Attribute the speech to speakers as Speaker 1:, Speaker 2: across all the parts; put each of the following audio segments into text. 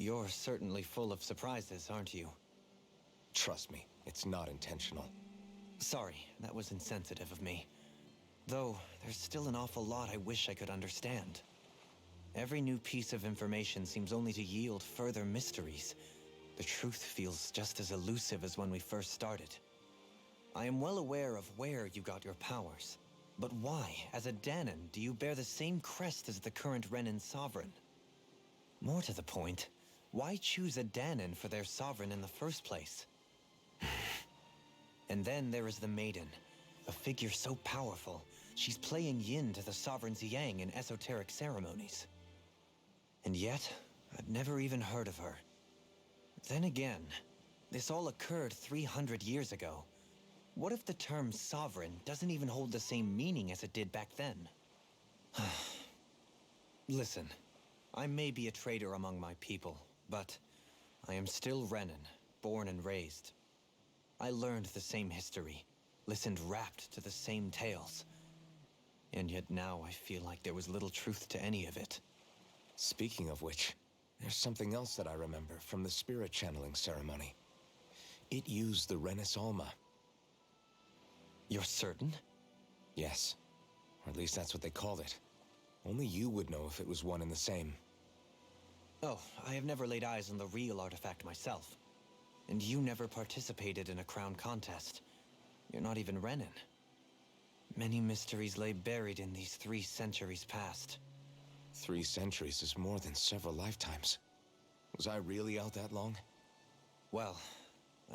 Speaker 1: You're certainly full of surprises, aren't you?
Speaker 2: Trust me, it's not intentional.
Speaker 1: Sorry, that was insensitive of me. Though, there's still an awful lot I wish I could understand. Every new piece of information seems only to yield further mysteries. The truth feels just as elusive as when we first started. I am well aware of where you got your powers. But why, as a Dahnan, do you bear the same crest as the current Renan sovereign? More to the point, why choose a Dahnan for their sovereign in the first place? And then there is the Maiden, a figure so powerful, she's playing yin to the sovereign's yang in esoteric ceremonies. And yet, I'd never even heard of her. Then again, this all occurred 300 years ago. What if the term sovereign doesn't even hold the same meaning as it did back then? Listen, I may be a traitor among my people, but I am still Renan, born and raised. I learned the same history, listened rapt to the same tales. And yet now I feel like there was little truth to any of it.
Speaker 2: Speaking of which, there's something else that I remember from the spirit channeling ceremony. It used the Renis Alma.
Speaker 1: You're certain?
Speaker 2: Yes. Or at least that's what they called it. Only you would know if it was one and the same.
Speaker 1: Oh, I have never laid eyes on the real artifact myself. And you never participated in a crown contest. You're not even Renan. Many mysteries lay buried in these 3 centuries past.
Speaker 2: 3 centuries is more than several lifetimes. Was I really out that long?
Speaker 1: Well,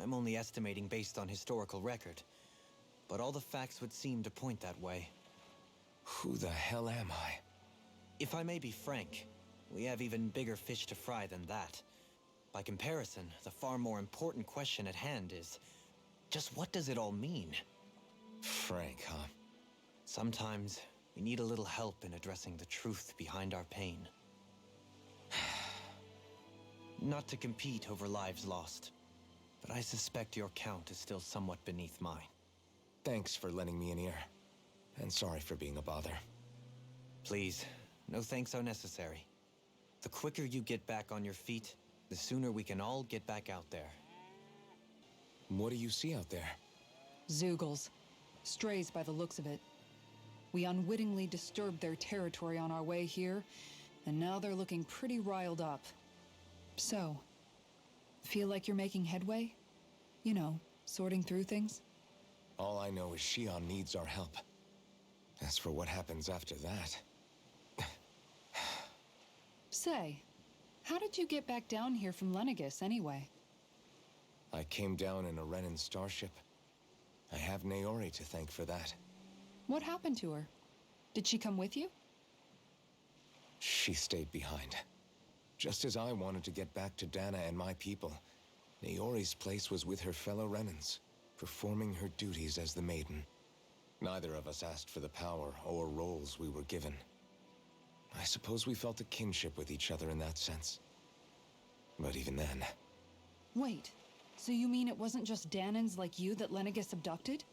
Speaker 1: I'm only estimating based on historical record. But all the facts would seem to point that way.
Speaker 2: Who the hell am I?
Speaker 1: If I may be frank, we have even bigger fish to fry than that. By comparison, the far more important question at hand is, just what does it all mean?
Speaker 2: Frank, huh?
Speaker 1: Sometimes, we need a little help in addressing the truth behind our pain. Not to compete over lives lost, but I suspect your count is still somewhat beneath mine.
Speaker 2: Thanks for lending me an ear. And sorry for being a bother.
Speaker 1: Please, no thanks are necessary. The quicker you get back on your feet, the sooner we can all get back out there.
Speaker 2: What do you see out there?
Speaker 3: Zeugles. Strays by the looks of it. We unwittingly disturbed their territory on our way here, and now they're looking pretty riled up. So, feel like you're making headway? You know, sorting through things?
Speaker 2: All I know is Shion needs our help. As for what happens after that...
Speaker 3: Say, how did you get back down here from Lenegis, anyway?
Speaker 2: I came down in a Renan starship. I have Naori to thank for that.
Speaker 3: What happened to her? Did she come with you?
Speaker 2: She stayed behind. Just as I wanted to get back to Dahna and my people, Naori's place was with her fellow Renans, performing her duties as the Maiden. Neither of us asked for the power or roles we were given. I suppose we felt a kinship with each other in that sense. But even then...
Speaker 3: Wait, so you mean it wasn't just Dahnans like you that Lenegis abducted?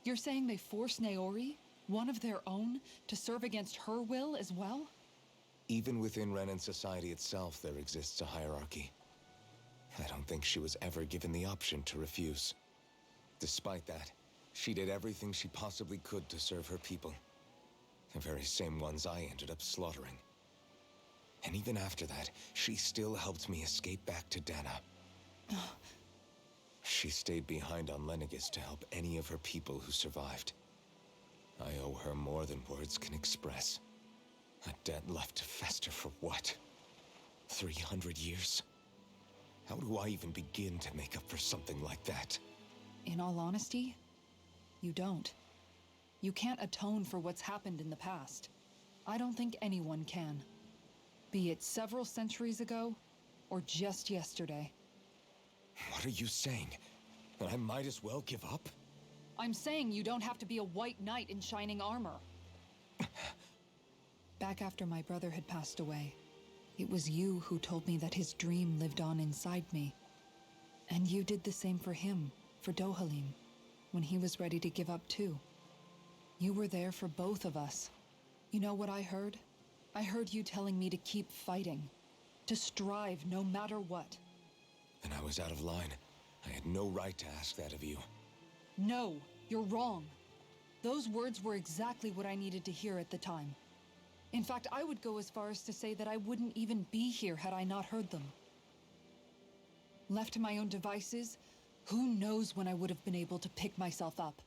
Speaker 3: You're saying they forced Naori, one of their own, to serve against her will as well?
Speaker 2: Even within Renan society itself, there exists a hierarchy. I don't think she was ever given the option to refuse. Despite that, she did everything she possibly could to serve her people. The very same ones I ended up slaughtering. And even after that, she still helped me escape back to Dahna. She stayed behind on Lenegis to help any of her people who survived. I owe her more than words can express. A debt left to fester for what? 300 years? How do I even begin to make up for something like that?
Speaker 3: In all honesty, you don't. You can't atone for what's happened in the past. I don't think anyone can. Be it several centuries ago, or just yesterday.
Speaker 2: What are you saying? That I might as well give up?
Speaker 3: I'm saying you don't have to be a white knight in shining armor. Back after my brother had passed away, it was you who told me that his dream lived on inside me. And you did the same for him, for Dohalim, when he was ready to give up too. You were there for both of us. You know what I heard? I heard you telling me to keep fighting. To strive no matter what.
Speaker 2: And I was out of line. I had no right to ask that of you.
Speaker 3: No, you're wrong. Those words were exactly what I needed to hear at the time. In fact, I would go as far as to say that I wouldn't even be here had I not heard them. Left to my own devices, who knows when I would have been able to pick myself up.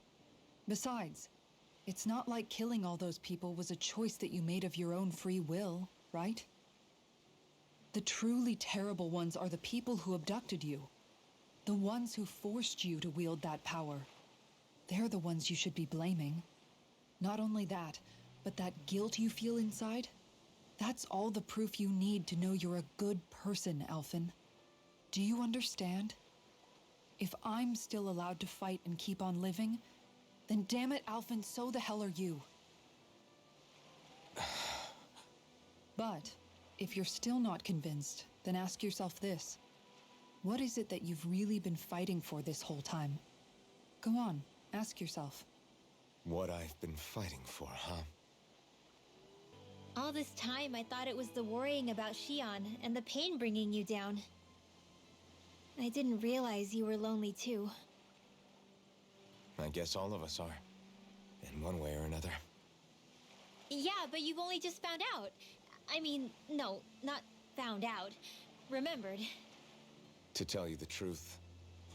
Speaker 3: Besides, it's not like killing all those people was a choice that you made of your own free will, right? The truly terrible ones are the people who abducted you. The ones who forced you to wield that power. They're the ones you should be blaming. Not only that, but that guilt you feel inside, that's all the proof you need to know you're a good person, Alphen. Do you understand? If I'm still allowed to fight and keep on living, then damn it, Alphen, so the hell are you. But if you're still not convinced, then ask yourself this. What is it that you've really been fighting for this whole time? Go on, ask yourself.
Speaker 2: What I've been fighting for, huh?
Speaker 4: All this time, I thought it was the worrying about Shion and the pain bringing you down. I didn't realize you were lonely too.
Speaker 2: I guess all of us are. In one way or another.
Speaker 4: Yeah, but you've only just found out. I mean, no, not found out. Remembered.
Speaker 2: To tell you the truth,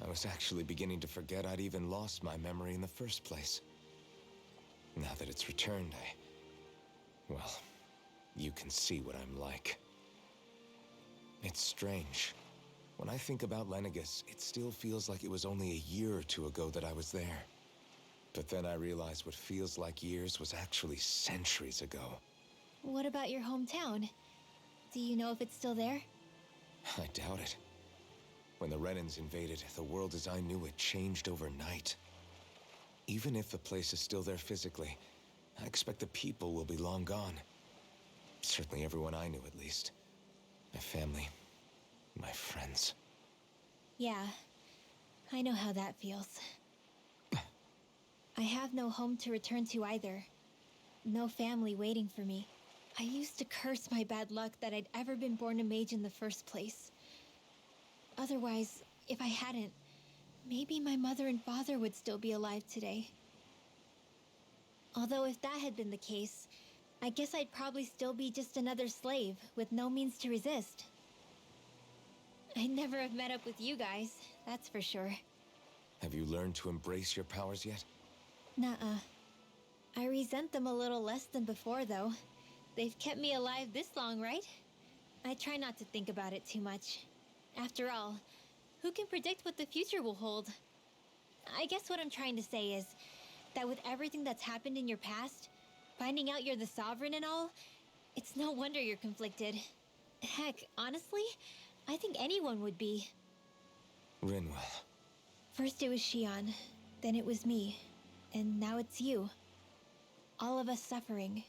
Speaker 2: I was actually beginning to forget I'd even lost my memory in the first place. Now that it's returned, well, you can see what I'm like. It's strange. When I think about Lenegis, it still feels like it was only a year or two ago that I was there. But then I realized what feels like years was actually centuries ago.
Speaker 4: What about your hometown? Do you know if it's still there?
Speaker 2: I doubt it. When the Renans invaded, the world as I knew it changed overnight. Even if the place is still there physically, I expect the people will be long gone. Certainly everyone I knew, at least. My family, my friends.
Speaker 4: Yeah, I know how that feels. I have no home to return to either. No family waiting for me. I used to curse my bad luck that I'd ever been born a mage in the first place. Otherwise, if I hadn't, maybe my mother and father would still be alive today. Although if that had been the case, I guess I'd probably still be just another slave with no means to resist. I'd never have met up with you guys, that's for sure.
Speaker 2: Have you learned to embrace your powers yet?
Speaker 4: Nuh-uh. I resent them a little less than before, though. They've kept me alive this long, right? I try not to think about it too much. After all, who can predict what the future will hold? I guess what I'm trying to say is that with everything that's happened in your past, finding out you're the Sovereign and all, it's no wonder you're conflicted. Heck, honestly, I think anyone would be.
Speaker 2: Rinwell.
Speaker 4: First it was Shion, then it was me, and now it's you. All of us suffering,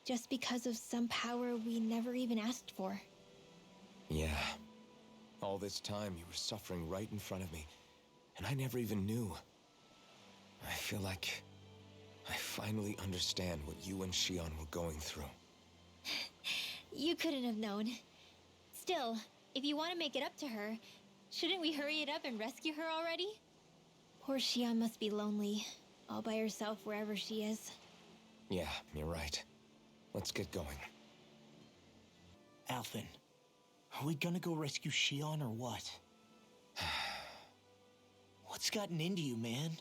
Speaker 4: just because of some power we never even asked for.
Speaker 2: Yeah. All this time you were suffering right in front of me, and I never even knew. I feel like I finally understand what you and Shion were going through.
Speaker 4: You couldn't have known. Still, if you want to make it up to her, shouldn't we hurry it up and rescue her already? Poor Shion must be lonely, all by herself wherever she is.
Speaker 2: Yeah, you're right. Let's get going.
Speaker 5: Alphen, are we gonna go rescue Shion or what? What's gotten into you, man?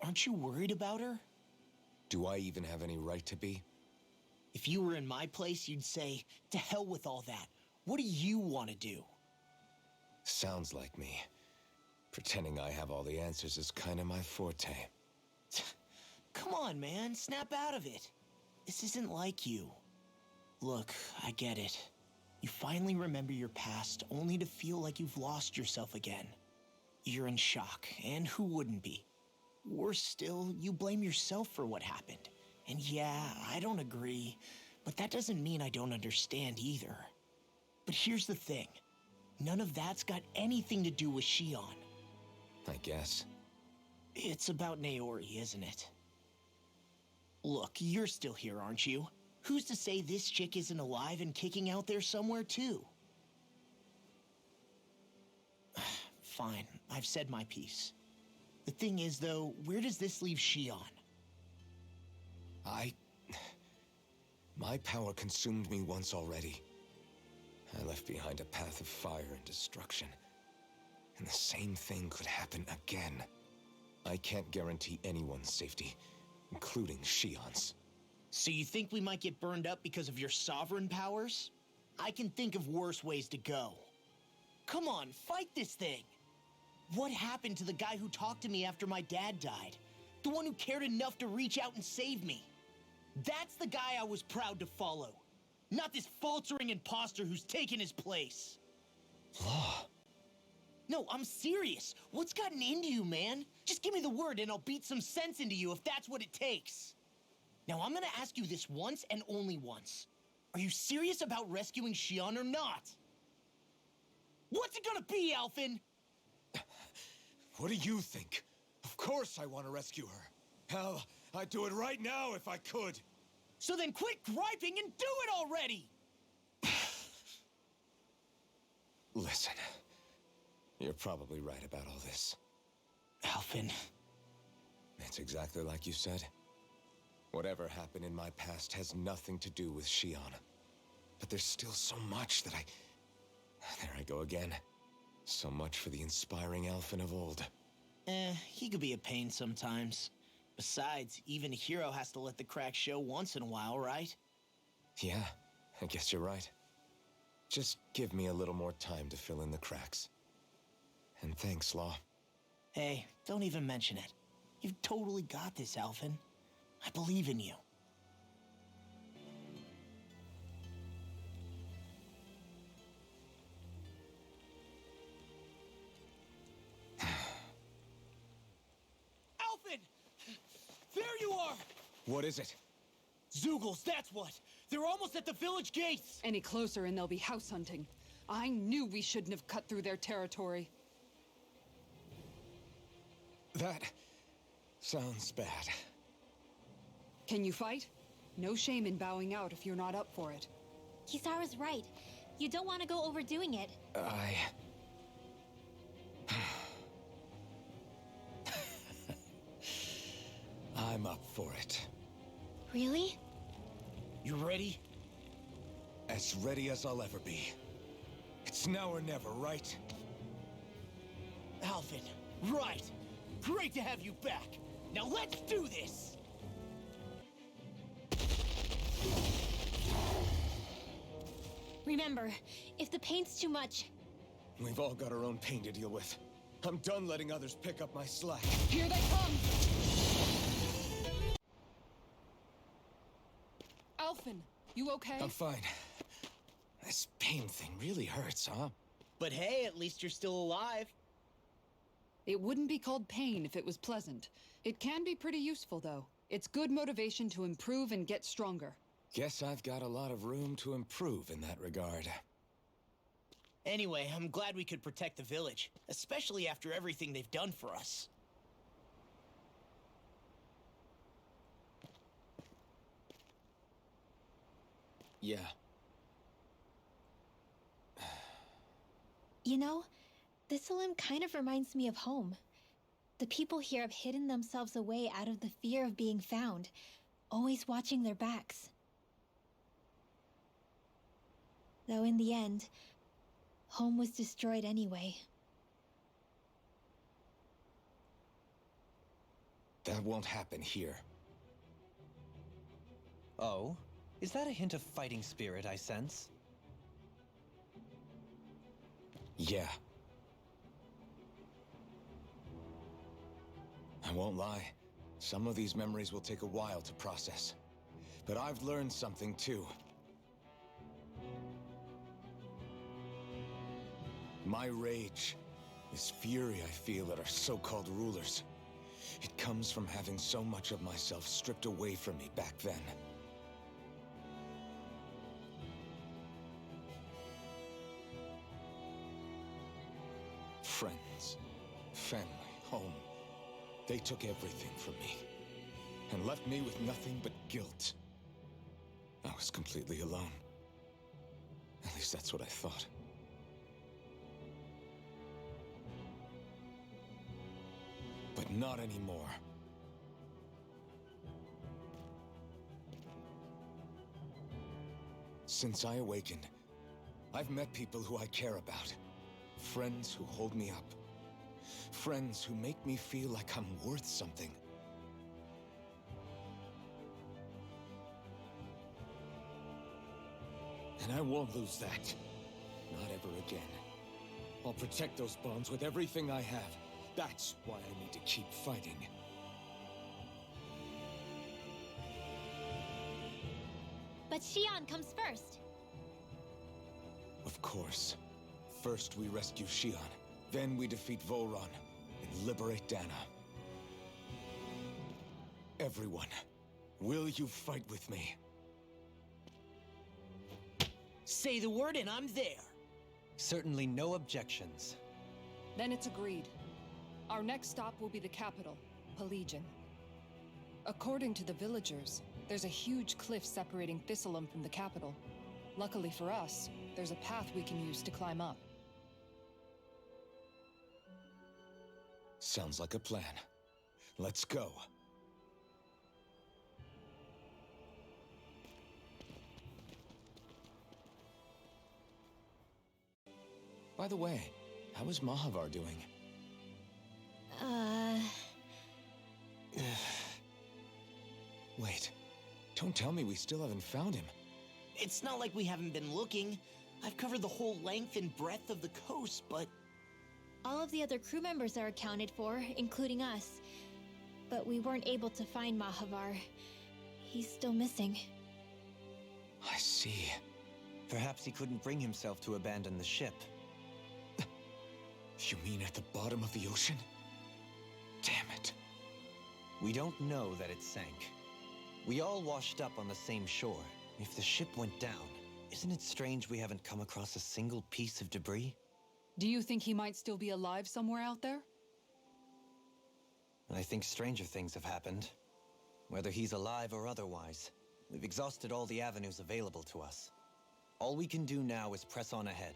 Speaker 5: Aren't you worried about her?
Speaker 2: Do I even have any right to be?
Speaker 5: If you were in my place, you'd say, to hell with all that. What do you want to do?
Speaker 2: Sounds like me. Pretending I have all the answers is kind of my forte.
Speaker 5: Come on, man, snap out of it. This isn't like you. Look, I get it. You finally remember your past, only to feel like you've lost yourself again. You're in shock, and who wouldn't be? Worse still, you blame yourself for what happened. And yeah, I don't agree, but that doesn't mean I don't understand either. But here's the thing. None of that's got anything to do with Shion.
Speaker 2: I guess.
Speaker 5: It's about Naori, isn't it? Look, you're still here, aren't you? Who's to say this chick isn't alive and kicking out there somewhere, too? Fine, I've said my piece. The thing is, though, where does this leave Shion?
Speaker 2: My power consumed me once already. I left behind a path of fire and destruction. And the same thing could happen again. I can't guarantee anyone's safety, including Shion's.
Speaker 5: So you think we might get burned up because of your sovereign powers? I can think of worse ways to go. Come on, fight this thing! What happened to the guy who talked to me after my dad died? The one who cared enough to reach out and save me? That's the guy I was proud to follow. Not this faltering imposter who's taken his place.
Speaker 2: Law.
Speaker 5: No, I'm serious. What's gotten into you, man? Just give me the word and I'll beat some sense into you if that's what it takes. Now, I'm gonna ask you this once and only once. Are you serious about rescuing Shion or not? What's it gonna be, Alphen?
Speaker 2: What do you think? Of course I want to rescue her. Hell, I'd do it right now if I could.
Speaker 5: So then quit griping and do it already!
Speaker 2: Listen, you're probably right about all this.
Speaker 5: Alphen.
Speaker 2: It's exactly like you said. Whatever happened in my past has nothing to do with Shion. But there's still so much that There I go again. So much for the inspiring Alphen of old.
Speaker 5: He could be a pain sometimes. Besides, even a hero has to let the cracks show once in a while, right?
Speaker 2: Yeah, I guess you're right. Just give me a little more time to fill in the cracks. And thanks, Law.
Speaker 5: Hey, don't even mention it. You've totally got this, Alphen. I believe in you. Alphen! There you are!
Speaker 2: What is it?
Speaker 5: Zeugles, that's what! They're almost at the village gates!
Speaker 3: Any closer and they'll be house hunting. I knew we shouldn't have cut through their territory.
Speaker 2: That sounds bad.
Speaker 3: Can you fight? No shame in bowing out if you're not up for it.
Speaker 4: Kisara's right. You don't want to go overdoing it.
Speaker 2: I'm up for it.
Speaker 4: Really?
Speaker 5: You ready?
Speaker 2: As ready as I'll ever be. It's now or never, right?
Speaker 5: Alphen, right! Great to have you back! Now let's do this!
Speaker 4: Remember, if the pain's too much,
Speaker 2: We've all got our own pain to deal with. I'm done letting others pick up my slack.
Speaker 3: Here they come! Alphen, you okay?
Speaker 2: I'm fine. This pain thing really hurts, huh?
Speaker 5: But hey, at least you're still alive.
Speaker 3: It wouldn't be called pain if it was pleasant. It can be pretty useful, though. It's good motivation to improve and get stronger.
Speaker 2: Guess I've got a lot of room to improve in that regard.
Speaker 5: Anyway, I'm glad we could protect the village, especially after everything they've done for us.
Speaker 2: Yeah.
Speaker 4: you know, Thistleum kind of reminds me of home. The people here have hidden themselves away out of the fear of being found, always watching their backs. Though in the end, home was destroyed anyway.
Speaker 2: That won't happen here.
Speaker 1: Oh? Is that a hint of fighting spirit I sense?
Speaker 2: Yeah. I won't lie. Some of these memories will take a while to process. But I've learned something too. My rage, this fury I feel at our so-called rulers, it comes from having so much of myself stripped away from me back then. Friends, family, home. They took everything from me and left me with nothing but guilt. I was completely alone. At least that's what I thought. Not anymore. Since I awakened, I've met people who I care about. Friends who hold me up. Friends who make me feel like I'm worth something. And I won't lose that. Not ever again. I'll protect those bonds with everything I have. That's why I need to keep fighting.
Speaker 4: But Shion comes first.
Speaker 2: Of course. First we rescue Shion, then we defeat Volron and liberate Dana. Everyone, will you fight with me?
Speaker 5: Say the word and I'm there.
Speaker 1: Certainly no objections.
Speaker 3: Then it's agreed. Our next stop will be the capital, Pelegion. According to the villagers, there's a huge cliff separating Thistleum from the capital. Luckily for us, there's a path we can use to climb up.
Speaker 2: Sounds like a plan. Let's go. By the way, how is Mahavar doing? Wait, don't tell me we still haven't found him.
Speaker 5: It's not like we haven't been looking. I've covered the whole length and breadth of the coast, but
Speaker 4: All of the other crew members are accounted for, including us. But we weren't able to find Mahavar. He's still missing.
Speaker 2: I see.
Speaker 1: Perhaps he couldn't bring himself to abandon the ship.
Speaker 2: You mean at the bottom of the ocean? Damn it.
Speaker 1: We don't know that it sank. We all washed up on the same shore. If the ship went down, isn't it strange we haven't come across a single piece of debris?
Speaker 3: Do you think he might still be alive somewhere out there?
Speaker 1: I think stranger things have happened. Whether he's alive or otherwise, we've exhausted all the avenues available to us. All we can do now is press on ahead.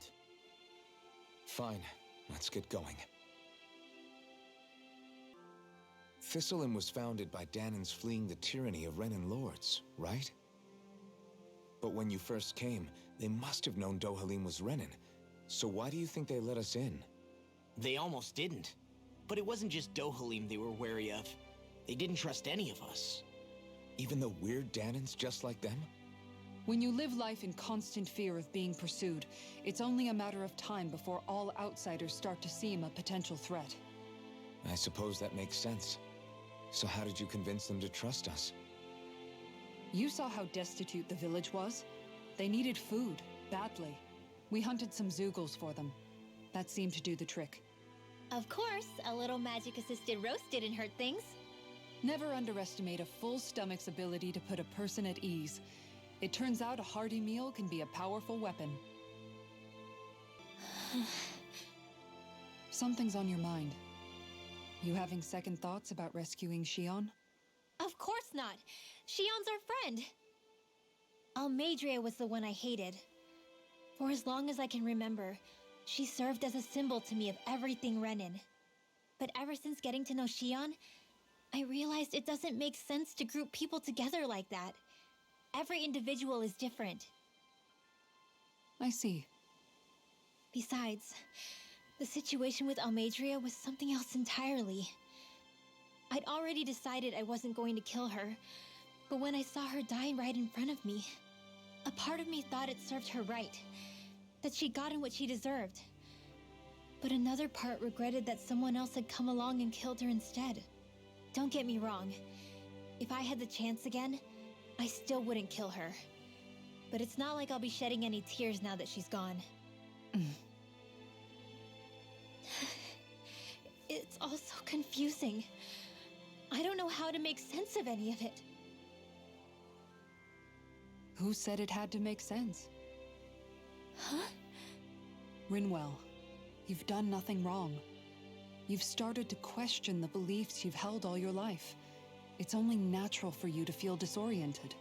Speaker 2: Fine, let's get going. Thistleum was founded by Danans fleeing the tyranny of Renan lords, right? But when you first came, they must have known Dohalim was Renan. So why do you think they let us in?
Speaker 5: they almost didn't. But it wasn't just Dohalim they were wary of. They didn't trust any of us.
Speaker 2: Even the weird Danans just like them?
Speaker 3: When you live life in constant fear of being pursued, it's only a matter of time before all outsiders start to seem a potential threat.
Speaker 2: I suppose that makes sense. So how did you convince them to trust us?
Speaker 3: You saw how destitute the village was. They needed food, badly. We hunted some Zeugles for them. That seemed to do the trick.
Speaker 4: Of course, a little magic-assisted roast didn't hurt things.
Speaker 3: Never underestimate a full stomach's ability to put a person at ease. It turns out a hearty meal can be a powerful weapon. Something's on your mind. You having second thoughts about rescuing Shion?
Speaker 4: Of course not. Shion's our friend. Almeidrea was the one I hated. For as long as I can remember, she served as a symbol to me of everything Renan. But ever since getting to know Shion, I realized it doesn't make sense to group people together like that. Every individual is different.
Speaker 3: I see.
Speaker 4: Besides, the situation with Almeidrea was something else entirely. I'd already decided I wasn't going to kill her, but when I saw her die right in front of me, a part of me thought it served her right, that she'd gotten what she deserved. But another part regretted that someone else had come along and killed her instead. Don't get me wrong. If I had the chance again, I still wouldn't kill her. But it's not like I'll be shedding any tears now that she's gone. It's all so confusing. I don't know how to make sense of any of it.
Speaker 3: Who said it had to make sense?
Speaker 4: Huh?
Speaker 3: Rinwell, you've done nothing wrong. You've started to question the beliefs you've held all your life. It's only natural for you to feel disoriented.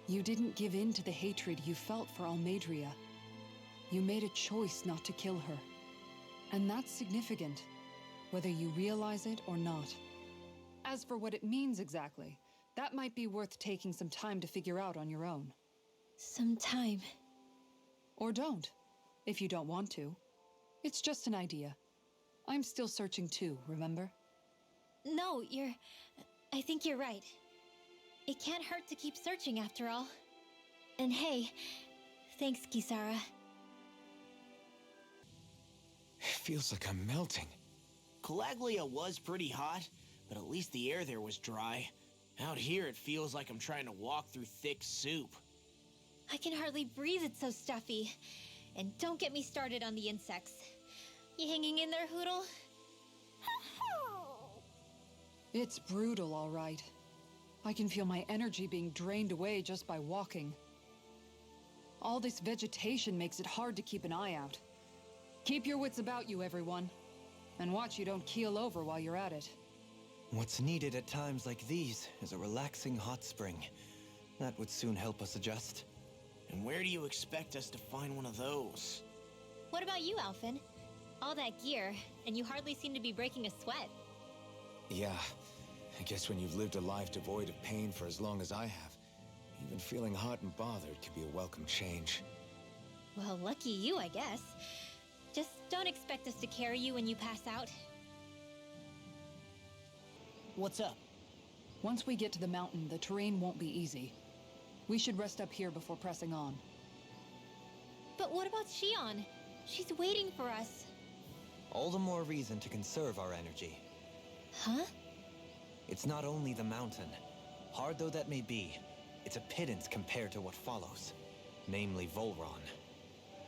Speaker 3: You didn't give in to the hatred you felt for Almeidrea. You made a choice not to kill her. And that's significant, whether you realize it or not. As for what it means exactly, that might be worth taking some time to figure out on your own.
Speaker 4: Some time.
Speaker 3: Or don't, if you don't want to. It's just an idea. I'm still searching too, remember?
Speaker 4: No, I think you're right. It can't hurt to keep searching after all. And hey, thanks, Kisara.
Speaker 2: It feels like I'm melting.
Speaker 5: Calaglia was pretty hot, but at least the air there was dry. Out here, it feels like I'm trying to walk through thick soup.
Speaker 4: I can hardly breathe, it's so stuffy. And don't get me started on the insects. You hanging in there, Hootle?
Speaker 3: It's brutal, all right. I can feel my energy being drained away just by walking. All this vegetation makes it hard to keep an eye out. Keep your wits about you, everyone. And watch you don't keel over while you're at it.
Speaker 1: What's needed at times like these is a relaxing hot spring. That would soon help us adjust.
Speaker 5: And where do you expect us to find one of those?
Speaker 4: What about you, Alphen? All that gear, and you hardly seem to be breaking a sweat.
Speaker 2: Yeah, I guess when you've lived a life devoid of pain for as long as I have, even feeling hot and bothered can be a welcome change.
Speaker 4: Well, lucky you, I guess. Just don't expect us to carry you when you pass out.
Speaker 5: What's up?
Speaker 3: Once we get to the mountain, the terrain won't be easy. We should rest up here before pressing on.
Speaker 4: But what about Shion? She's waiting for us.
Speaker 1: All the more reason to conserve our energy.
Speaker 4: Huh?
Speaker 1: It's not only the mountain. Hard though that may be, it's a pittance compared to what follows. Namely Volron.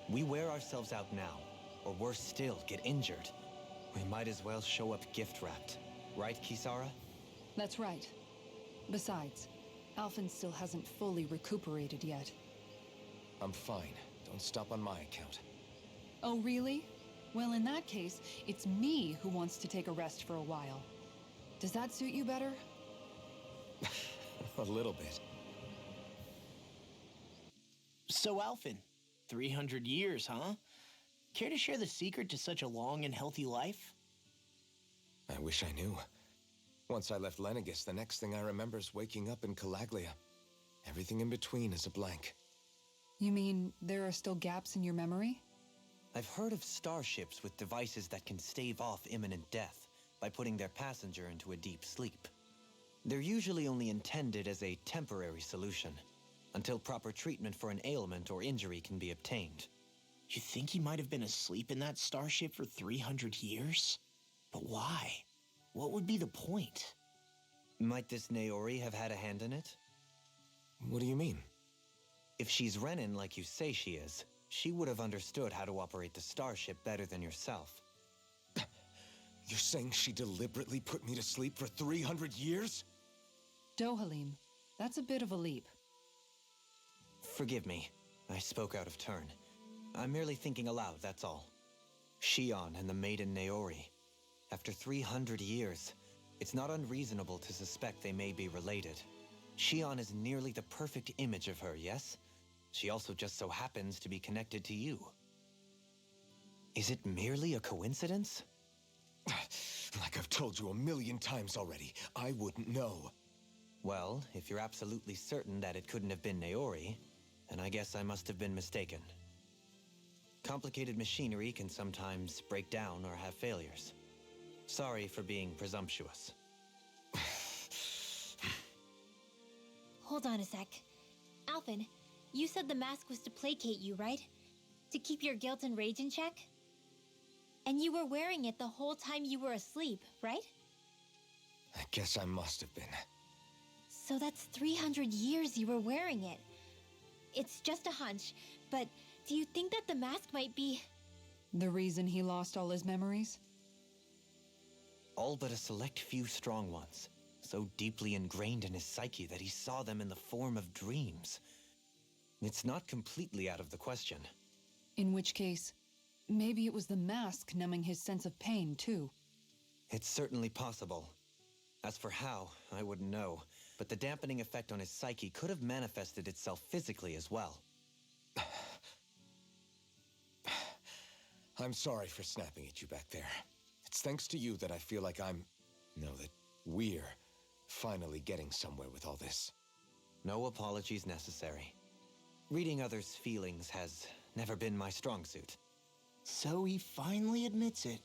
Speaker 1: We wear ourselves out now, or worse still, get injured. We might as well show up gift-wrapped. Right, Kisara?
Speaker 3: That's right. Besides, Alphen still hasn't fully recuperated yet.
Speaker 2: I'm fine. Don't stop on my account.
Speaker 3: Oh, really? Well, in that case, it's me who wants to take a rest for a while. Does that suit you better?
Speaker 2: A little bit.
Speaker 5: So, Alphen, 300 years, huh? Care to share the secret to such a long and healthy life?
Speaker 2: I wish I knew. Once I left Lenegis, the next thing I remember is waking up in Calaglia. Everything in between is a blank.
Speaker 3: You mean there are still gaps in your memory?
Speaker 1: I've heard of starships with devices that can stave off imminent death by putting their passenger into a deep sleep. They're usually only intended as a temporary solution, until proper treatment for an ailment or injury can be obtained.
Speaker 5: You think he might have been asleep in that starship for 300 years? But why? What would be the point?
Speaker 1: Might this Naori have had a hand in it?
Speaker 2: What do you mean?
Speaker 1: If she's Renin like you say she is, she would have understood how to operate the starship better than yourself.
Speaker 2: You're saying she deliberately put me to sleep for 300 years?
Speaker 3: Dohalim, that's a bit of a leap.
Speaker 1: Forgive me. I spoke out of turn. I'm merely thinking aloud, that's all. Shion and the maiden Naori. After 300 years, it's not unreasonable to suspect they may be related. Shion is nearly the perfect image of her, yes? She also just so happens to be connected to you. Is it merely a coincidence?
Speaker 2: Like I've told you a million times already, I wouldn't know.
Speaker 1: Well, if you're absolutely certain that it couldn't have been Naori, then I guess I must have been mistaken. Complicated machinery can sometimes break down or have failures. Sorry for being presumptuous.
Speaker 4: Hold on a sec. Alphen, you said the mask was to placate you, right? To keep your guilt and rage in check? And you were wearing it the whole time you were asleep, right?
Speaker 2: I guess I must have been.
Speaker 4: So that's 300 years you were wearing it. It's just a hunch, but do you think that the mask might be...
Speaker 3: The reason he lost all his memories?
Speaker 1: All but a select few strong ones, so deeply ingrained in his psyche that he saw them in the form of dreams. It's not completely out of the question.
Speaker 3: In which case, maybe it was the mask numbing his sense of pain, too.
Speaker 1: It's certainly possible. As for how, I wouldn't know, but the dampening effect on his psyche could have manifested itself physically as well.
Speaker 2: I'm sorry for snapping at you back there. It's thanks to you that I feel like that we're Finally getting somewhere with all this.
Speaker 1: No apologies necessary. Reading others' feelings has never been my strong suit.
Speaker 5: So he finally admits it.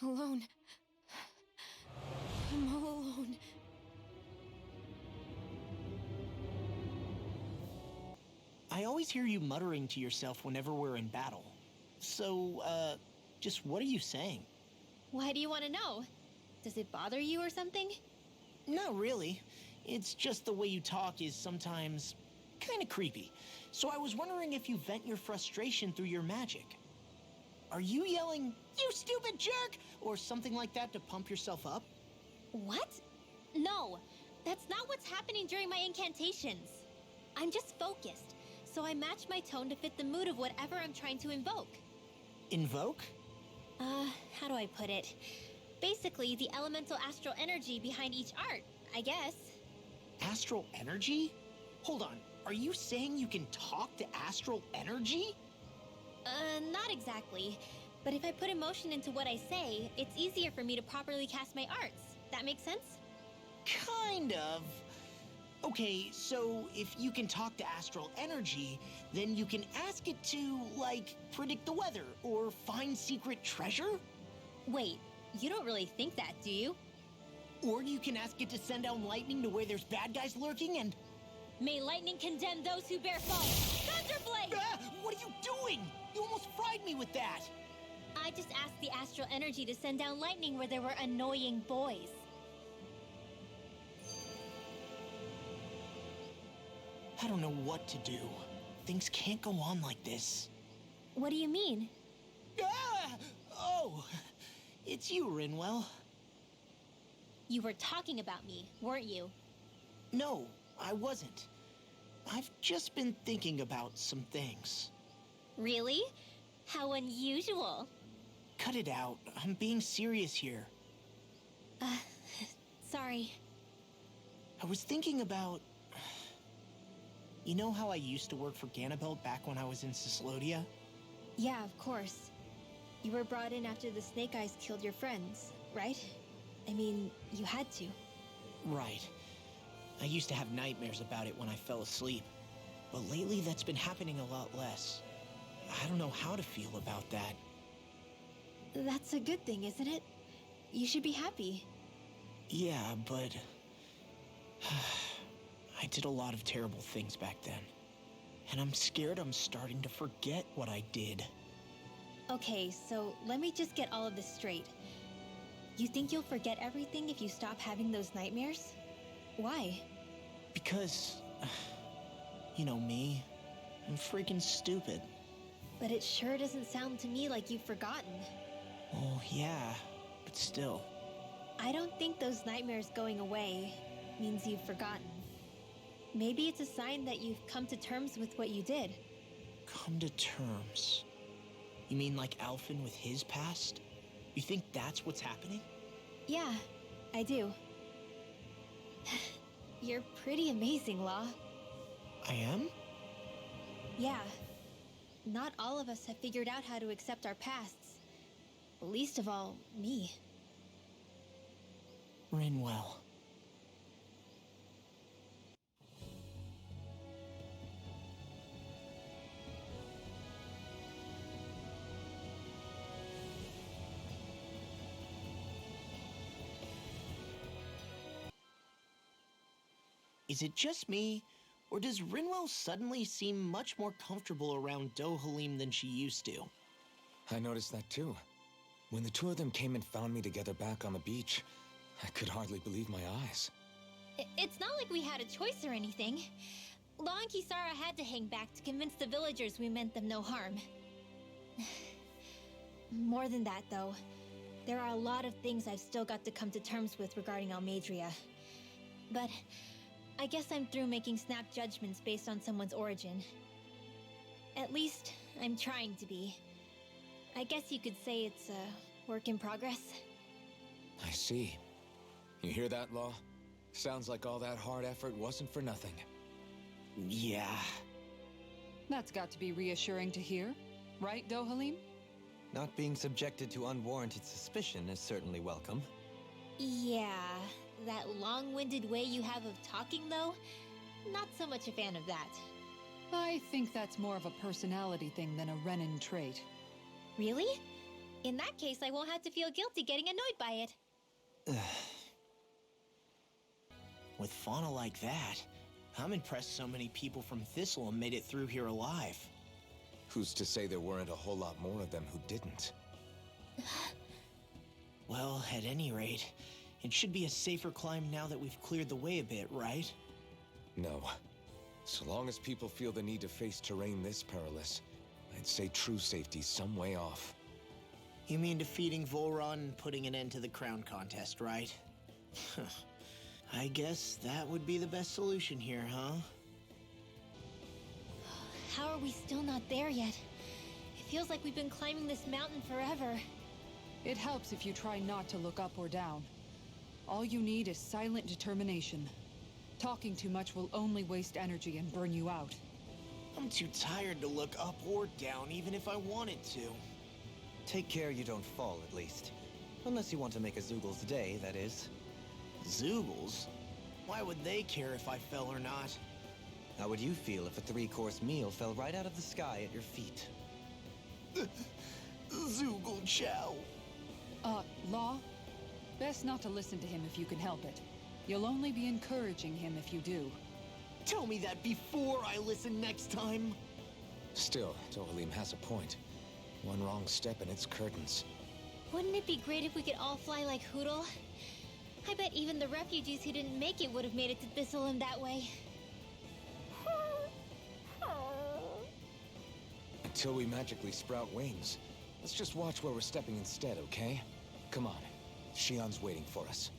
Speaker 4: Alone. I'm all alone.
Speaker 5: I always hear you muttering to yourself whenever we're in battle. So, just what are you saying?
Speaker 4: Why do you want to know? Does it bother you or something?
Speaker 5: Not really. It's just the way you talk is sometimes kind of creepy. So I was wondering if you vent your frustration through your magic. Are you yelling, "You stupid jerk," or something like that to pump yourself up?
Speaker 4: What? No, that's not what's happening during my incantations. I'm just focused, so I match my tone to fit the mood of whatever I'm trying to invoke.
Speaker 5: Invoke?
Speaker 4: How do I put it? Basically, the elemental astral energy behind each art, I guess.
Speaker 5: Astral energy? Hold on, are you saying you can talk to astral energy?
Speaker 4: Not exactly. But if I put emotion into what I say, it's easier for me to properly cast my arts. That makes sense?
Speaker 5: Kind of. Okay, so if you can talk to astral energy, then you can ask it to, like, predict the weather or find secret treasure?
Speaker 4: Wait, you don't really think that, do you?
Speaker 5: Or you can ask it to send down lightning to where there's bad guys lurking and...
Speaker 4: May lightning condemn those who bear false! Thunderblade!
Speaker 5: Ah, what are you doing? You almost fried me with that!
Speaker 4: I just asked the astral energy to send down lightning where there were annoying boys.
Speaker 5: I don't know what to do. Things can't go on like this.
Speaker 4: What do you mean?
Speaker 5: Ah! Oh, it's you, Rinwell.
Speaker 4: You were talking about me, weren't you?
Speaker 5: No, I wasn't. I've just been thinking about some things.
Speaker 4: Really? How unusual.
Speaker 5: Cut it out. I'm being serious here.
Speaker 4: Sorry.
Speaker 5: I was thinking about... You know how I used to work for Ganabelt back when I was in Cyslodia?
Speaker 4: Yeah, of course. You were brought in after the Snake Eyes killed your friends, right? I mean, you had to.
Speaker 5: Right. I used to have nightmares about it when I fell asleep. But lately that's been happening a lot less. I don't know how to feel about that.
Speaker 4: That's a good thing, isn't it? You should be happy.
Speaker 5: Yeah, but... I did a lot of terrible things back then. And I'm scared I'm starting to forget what I did.
Speaker 4: Okay, so let me just get all of this straight. You think you'll forget everything if you stop having those nightmares? Why?
Speaker 5: Because... You know me. I'm freaking stupid.
Speaker 4: But it sure doesn't sound to me like you've forgotten.
Speaker 5: Oh, yeah. But still.
Speaker 4: I don't think those nightmares going away means you've forgotten. Maybe it's a sign that you've come to terms with what you did.
Speaker 5: Come to terms? You mean like Alphen with his past? You think that's what's happening?
Speaker 4: Yeah, I do. You're pretty amazing, Law.
Speaker 5: I am?
Speaker 4: Yeah. Not all of us have figured out how to accept our pasts. Least of all, me.
Speaker 5: Rinwell. Is it just me, or does Rinwell suddenly seem much more comfortable around Dohalim than she used to?
Speaker 2: I noticed that too. When the two of them came and found me together back on the beach, I could hardly believe my eyes.
Speaker 4: It's not like we had a choice or anything. Law and Kisara had to hang back to convince the villagers we meant them no harm. More than that, though, there are a lot of things I've still got to come to terms with regarding Almeidrea. But I guess I'm through making snap judgments based on someone's origin. At least, I'm trying to be. I guess you could say it's a work in progress.
Speaker 2: I see. You hear that, Law? Sounds like all that hard effort wasn't for nothing.
Speaker 5: Yeah.
Speaker 3: That's got to be reassuring to hear. Right, Dohalim?
Speaker 1: Not being subjected to unwarranted suspicion is certainly welcome.
Speaker 4: Yeah, that long-winded way you have of talking, though, not so much a fan of that.
Speaker 3: I think that's more of a personality thing than a Renan trait.
Speaker 4: Really? In that case, I won't have to feel guilty getting annoyed by it.
Speaker 5: With fauna like that, I'm impressed so many people from Thistleum made it through here alive.
Speaker 2: Who's to say there weren't a whole lot more of them who didn't?
Speaker 5: Well, at any rate, it should be a safer climb now that we've cleared the way a bit, right?
Speaker 2: No. So long as people feel the need to face terrain this perilous, I'd say true safety's some way off.
Speaker 5: You mean defeating Volron and putting an end to the crown contest, right? I guess that would be the best solution here, huh?
Speaker 4: How are we still not there yet? It feels like we've been climbing this mountain forever.
Speaker 3: It helps if you try not to look up or down. All you need is silent determination. Talking too much will only waste energy and burn you out.
Speaker 5: I'm too tired to look up or down, even if I wanted to.
Speaker 1: Take care you don't fall, at least. Unless you want to make a Zoogel's day, that is.
Speaker 5: Zoogles? Why would they care if I fell or not?
Speaker 1: How would you feel if a three-course meal fell right out of the sky at your feet?
Speaker 5: Zoogle chow.
Speaker 3: Law? Best not to listen to him if you can help it. You'll only be encouraging him if you do.
Speaker 5: Tell me that before I listen next time.
Speaker 2: Still, Dohalim has a point. One wrong step and it's curtains.
Speaker 4: Wouldn't it be great if we could all fly like Hootle? I bet even the refugees who didn't make it would have made it to Thistleum that way.
Speaker 2: Until we magically sprout wings. Let's just watch where we're stepping instead, okay? Come on. Shion's waiting for us.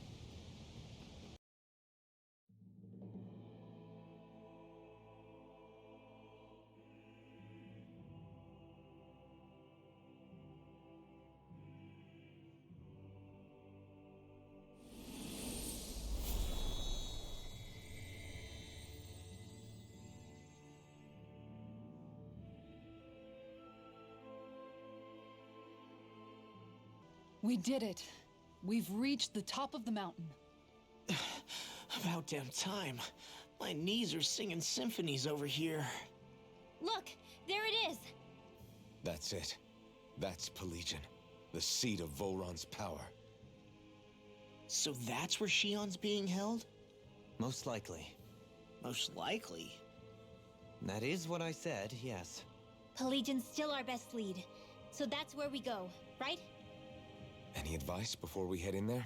Speaker 3: We did it. We've reached the top of the mountain.
Speaker 5: About damn time. My knees are singing symphonies over here.
Speaker 4: Look, there it is.
Speaker 2: That's it. That's Pelegion, the seat of Volron's power.
Speaker 5: So that's where Shion's being held?
Speaker 1: Most likely.
Speaker 5: Most likely.
Speaker 1: That is what I said, yes.
Speaker 4: Pelegion's still our best lead. So that's where we go, right?
Speaker 2: Any advice before we head in there?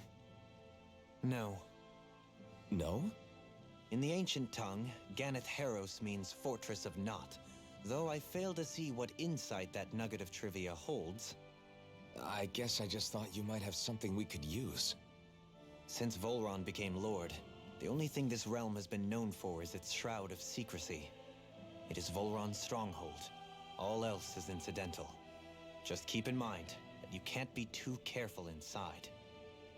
Speaker 1: No.
Speaker 2: No?
Speaker 1: In the ancient tongue, Ganeth Heros means Fortress of Naught, though I fail to see what insight that nugget of trivia holds.
Speaker 2: I guess I just thought you might have something we could use.
Speaker 1: Since Volron became Lord, the only thing this realm has been known for is its shroud of secrecy. It is Volron's stronghold. All else is incidental. Just keep in mind that you can't be too careful inside.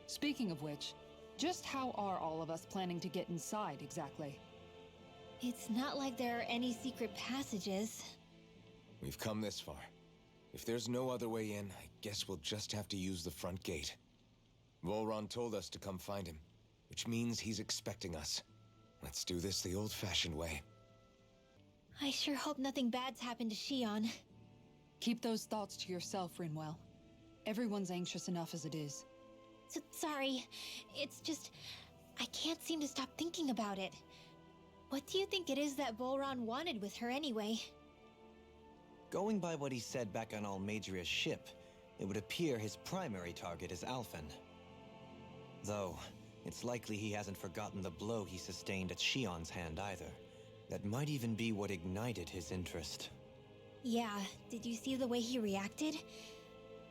Speaker 3: Speaking of which, just how are all of us planning to get inside exactly?
Speaker 4: It's not like there are any secret passages.
Speaker 2: We've come this far. If there's no other way in, I guess we'll just have to use the front gate. Volron told us to come find him, which means he's expecting us. Let's do this the old-fashioned way.
Speaker 4: I sure hope nothing bad's happened to Shion.
Speaker 3: Keep those thoughts to yourself, Rinwell. Everyone's anxious enough as it is.
Speaker 4: Sorry, it's just... I can't seem to stop thinking about it. What do you think it is that Volron wanted with her anyway?
Speaker 1: Going by what he said back on Almadria's ship, it would appear his primary target is Alphen. Though, it's likely he hasn't forgotten the blow he sustained at Shion's hand either. That might even be what ignited his interest.
Speaker 4: Yeah, did you see the way he reacted?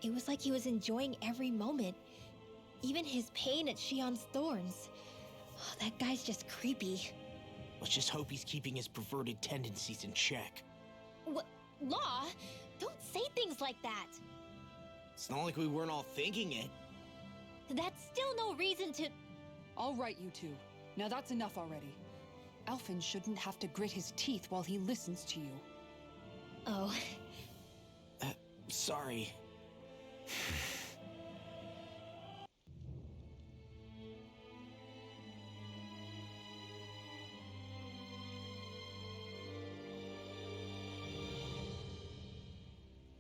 Speaker 4: It was like he was enjoying every moment. Even his pain at Shion's thorns. Oh, that guy's just creepy.
Speaker 5: Let's just hope he's keeping his perverted tendencies in check.
Speaker 4: What? Law? Don't say things like that!
Speaker 5: It's not like we weren't all thinking it.
Speaker 4: That's still no reason to.
Speaker 3: All right, you two. Now that's enough already. Alphen shouldn't have to grit his teeth while he listens to you.
Speaker 4: Oh,
Speaker 5: Sorry.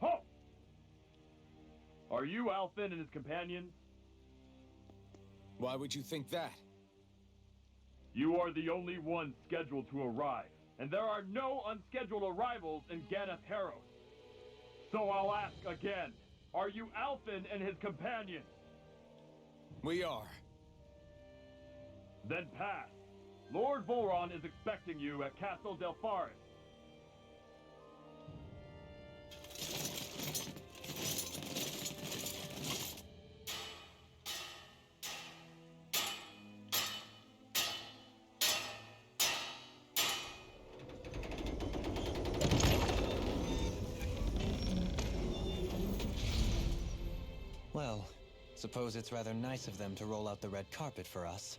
Speaker 6: Halt! Are you Alphen and his companions?
Speaker 2: Why would you think that?
Speaker 6: You are the only ones scheduled to arrive, and there are no unscheduled arrivals in Ganath Haros. So I'll ask again, are you Alphen and his companions?
Speaker 2: We are.
Speaker 6: Then pass. Lord Volron is expecting you at Castle Delpharis.
Speaker 1: Well, suppose it's rather nice of them to roll out the red carpet for us.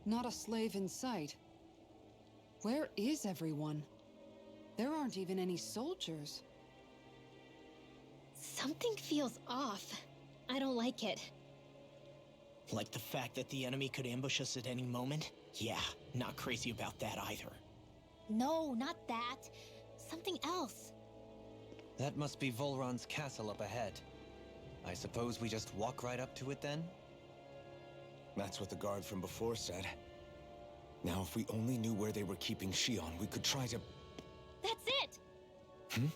Speaker 3: Not a slave in sight. Where is everyone? There aren't even any soldiers.
Speaker 4: something feels off. I don't like it.
Speaker 5: Like the fact that the enemy could ambush us at any moment? Yeah, not crazy about that either.
Speaker 4: No, not that. Something else.
Speaker 1: That must be Volron's castle up ahead. I suppose we just walk right up to it then?
Speaker 2: That's what the guard from before said. Now, if we only knew where they were keeping Shion, we could try to...
Speaker 4: That's it!
Speaker 2: Hmm?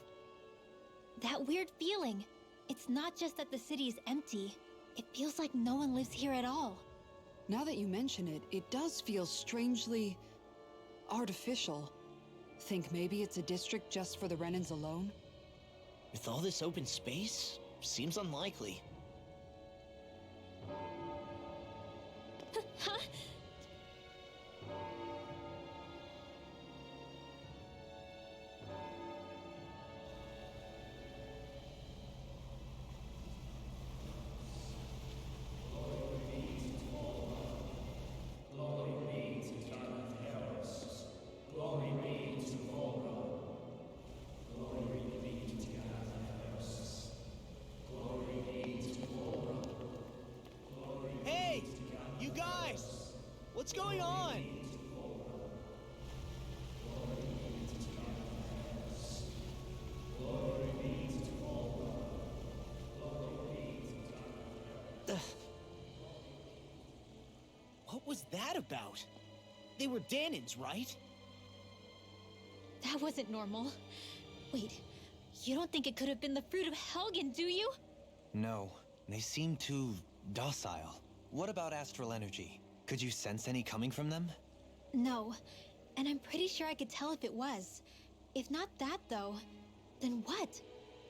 Speaker 4: That weird feeling. It's not just that the city is empty. It feels like no one lives here at all.
Speaker 3: Now that you mention it, it does feel strangely... artificial. Think maybe it's a district just for the Renans alone?
Speaker 5: With all this open space, seems unlikely.
Speaker 4: Huh?
Speaker 5: Hey! You guys! What's going on? Ugh. What was that about? They were Danins, right?
Speaker 4: That wasn't normal. Wait, you don't think it could have been the fruit of Helgen, do you?
Speaker 1: No, they seem too docile. What about astral energy? Could you sense any coming from them?
Speaker 4: No, and I'm pretty sure I could tell if it was. If not that, though, then what?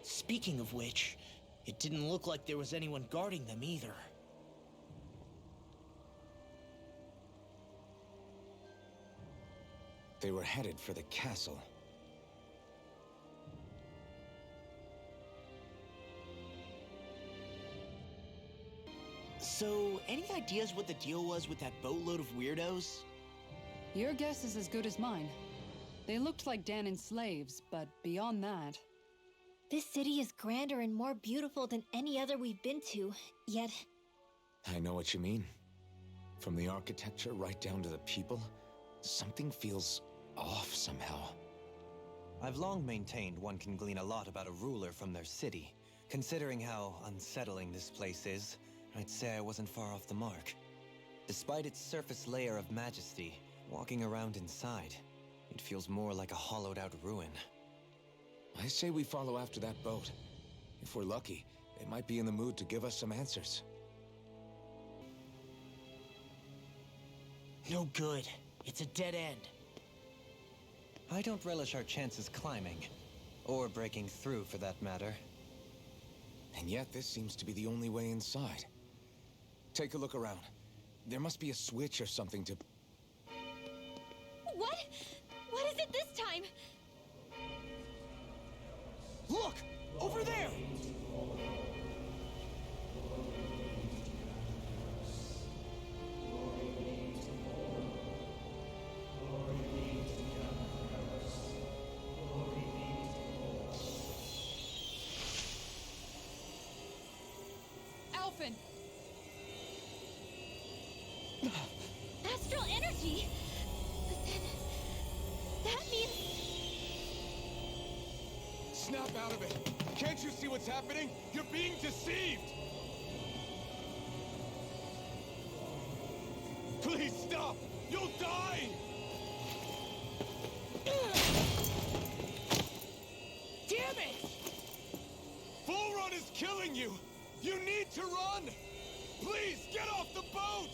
Speaker 5: Speaking of which, it didn't look like there was anyone guarding them either.
Speaker 2: They were headed for the castle.
Speaker 5: So, any ideas what the deal was with that boatload of weirdos?
Speaker 3: Your guess is as good as mine. They looked like Danon slaves, but beyond that...
Speaker 4: This city is grander and more beautiful than any other we've been to, yet...
Speaker 2: I know what you mean. From the architecture right down to the people, something feels off somehow.
Speaker 1: I've long maintained one can glean a lot about a ruler from their city, considering how unsettling this place is, I'd say I wasn't far off the mark. Despite its surface layer of majesty, walking around inside, it feels more like a hollowed-out ruin.
Speaker 2: I say we follow after that boat. If we're lucky, they might be in the mood to give us some answers.
Speaker 5: No good. It's a dead end.
Speaker 1: I don't relish our chances climbing, or breaking through for that matter.
Speaker 2: And yet this seems to be the only way inside. Take a look around. There must be a switch or something to...
Speaker 4: What? What is it this time?
Speaker 5: Look! Over there!
Speaker 3: Alphen!
Speaker 4: Astral energy? But then... that means...
Speaker 2: Snap out of it! Can't you see what's happening? You're being deceived! Please stop! You'll die!
Speaker 5: Damn it!
Speaker 2: Volron is killing you! You need to run! Please, get off the boat!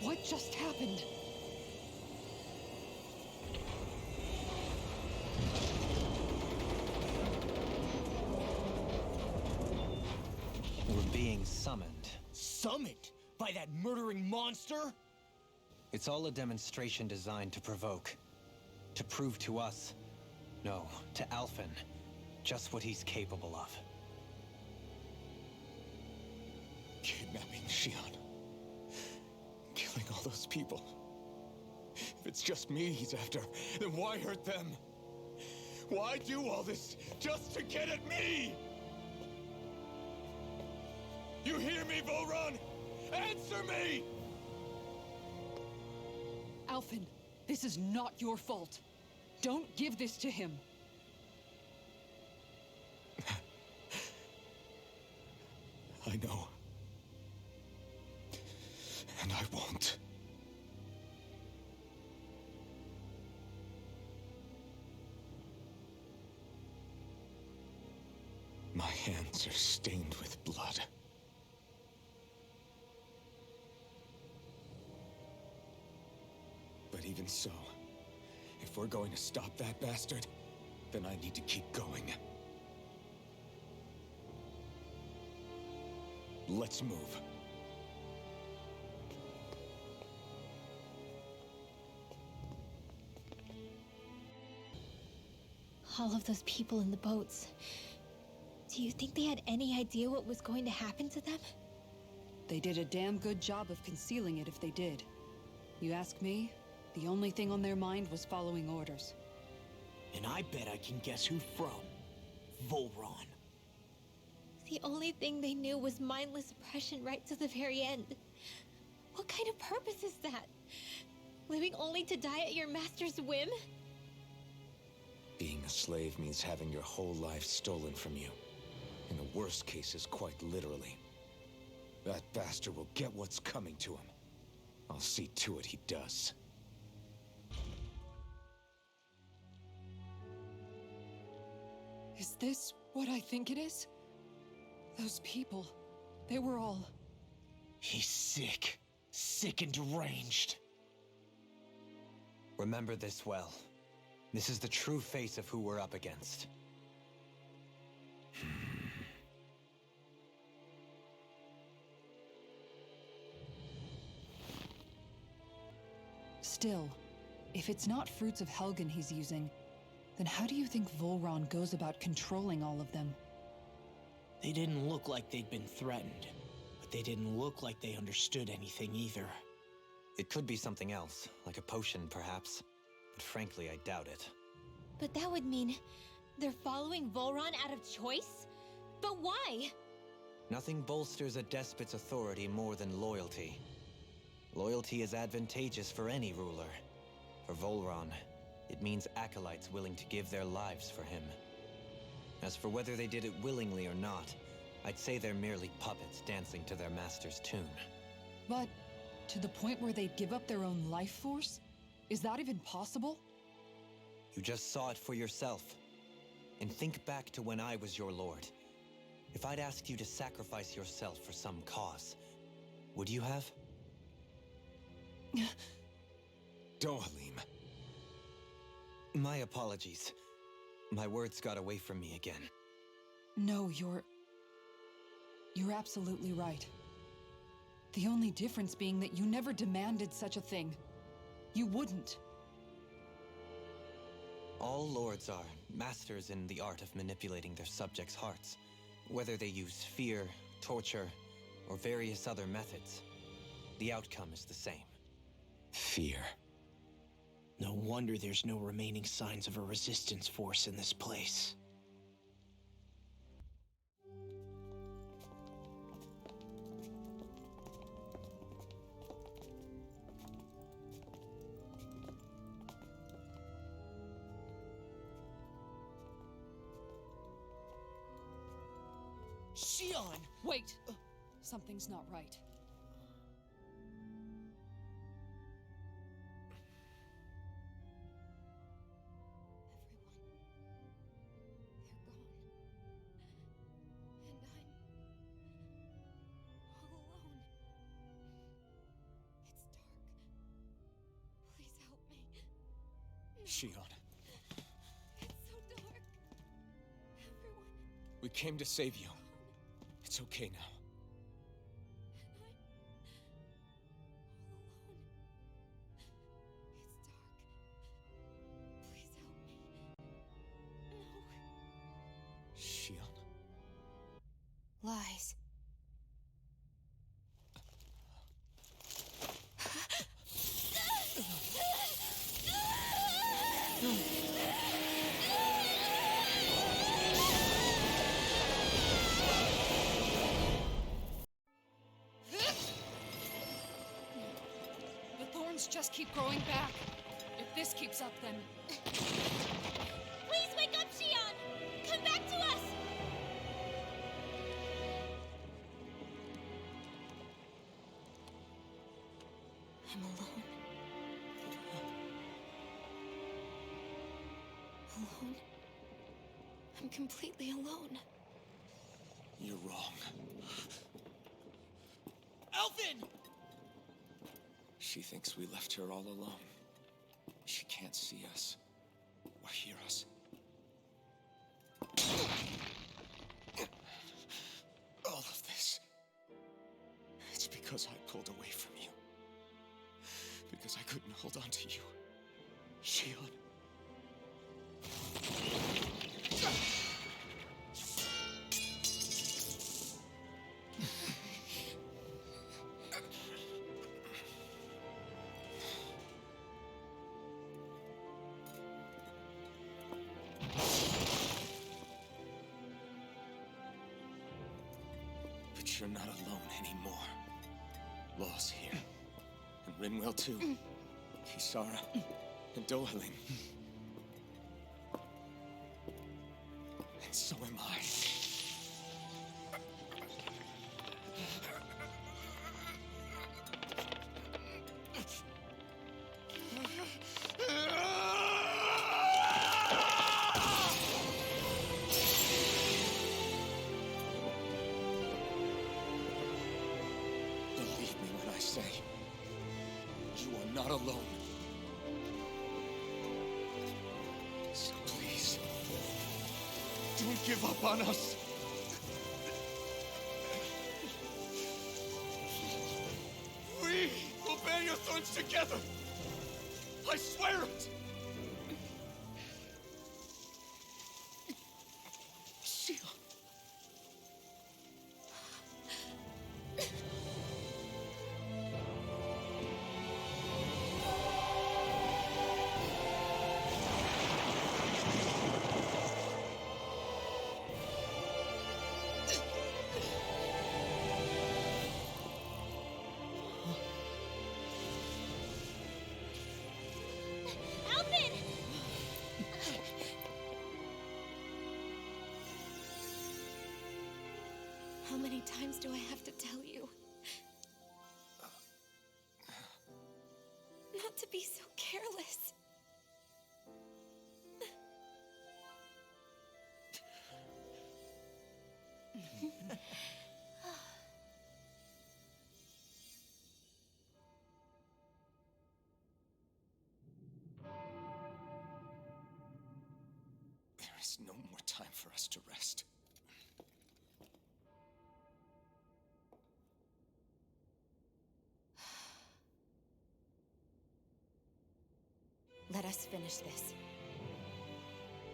Speaker 3: What just happened?
Speaker 1: We're being summoned.
Speaker 5: Summoned? By that murdering monster?
Speaker 1: It's all a demonstration designed to provoke. To prove to us, no, to Alphen, just what he's capable of.
Speaker 2: Kidnapping Xion. Killing all those people. If it's just me he's after, then why hurt them? Why do all this just to get at me? You hear me, Volron? Answer me!
Speaker 3: Alphen, this is not your fault. Don't give this to him.
Speaker 2: I know. And I won't. My hands are stained with blood. But even so, if we're going to stop that bastard, then I need to keep going. Let's move.
Speaker 4: All of those people in the boats. Do you think they had any idea what was going to happen to them?
Speaker 3: They did a damn good job of concealing it if they did. You ask me, the only thing on their mind was following orders.
Speaker 5: And I bet I can guess who from. Volron.
Speaker 4: The only thing they knew was mindless oppression right to the very end. What kind of purpose is that? Living only to die at your master's whim?
Speaker 2: Being a slave means having your whole life stolen from you. In the worst cases, quite literally. That bastard will get what's coming to him. I'll see to it he does.
Speaker 3: Is this what I think it is? Those people, they were all...
Speaker 5: He's sick. Sick and deranged.
Speaker 1: Remember this well. This is the true face of who we're up against.
Speaker 3: Still, if it's not Fruits of Helgen he's using, then how do you think Volron goes about controlling all of them?
Speaker 5: They didn't look like they'd been threatened, but they didn't look like they understood anything either.
Speaker 1: It could be something else, like a potion perhaps, but frankly I doubt it.
Speaker 4: But that would mean they're following Volron out of choice? But why?
Speaker 1: Nothing bolsters a despot's authority more than loyalty. Loyalty is advantageous for any ruler, For Volron, it means acolytes willing to give their lives for him. As for whether they did it willingly or not, I'd say they're merely puppets dancing to their master's tune.
Speaker 3: But to the point where they'd give up their own life force? Is that even possible?
Speaker 1: You just saw it for yourself. And think back to when I was your lord. If I'd asked you to sacrifice yourself for some cause, would you have?
Speaker 2: Dohalim.
Speaker 1: My apologies. My words got away from me again.
Speaker 3: No, you're absolutely right. The only difference being that you never demanded such a thing. You wouldn't.
Speaker 1: All lords are masters in the art of manipulating their subjects' hearts. Whether they use fear, torture, or various other methods, the outcome is the same.
Speaker 2: Fear.
Speaker 5: No wonder there's no remaining signs of a resistance force in this place. Shion!
Speaker 3: Wait! Something's not right.
Speaker 2: Shion.
Speaker 4: It's so dark. Everyone,
Speaker 2: We came to save you. It's okay now.
Speaker 4: and I'm all alone. It's dark. Please help me. No.
Speaker 2: Shion.
Speaker 4: Lies.
Speaker 3: The thorns just keep growing back. If this keeps up, then...
Speaker 4: Please wake up, Shion! Come back to us! I'm alone. Alone? I'm completely alone.
Speaker 2: You're wrong.
Speaker 5: Elfin!
Speaker 2: She thinks we left her all alone. She can't see us or hear us. All of this. It's because I pulled away from you. Because I couldn't hold on to you. Shion. But you're not alone anymore. Law's here. And Rinwell too. Kisara. And Dohalim. And so am I. Believe me when I say, you are not alone. So please, don't give up on us. We will bear your thorns together. I swear it. Shion.
Speaker 4: many times do I have to tell you? Not to be so careless.
Speaker 2: There is no more time for us to rest.
Speaker 7: Let us finish this.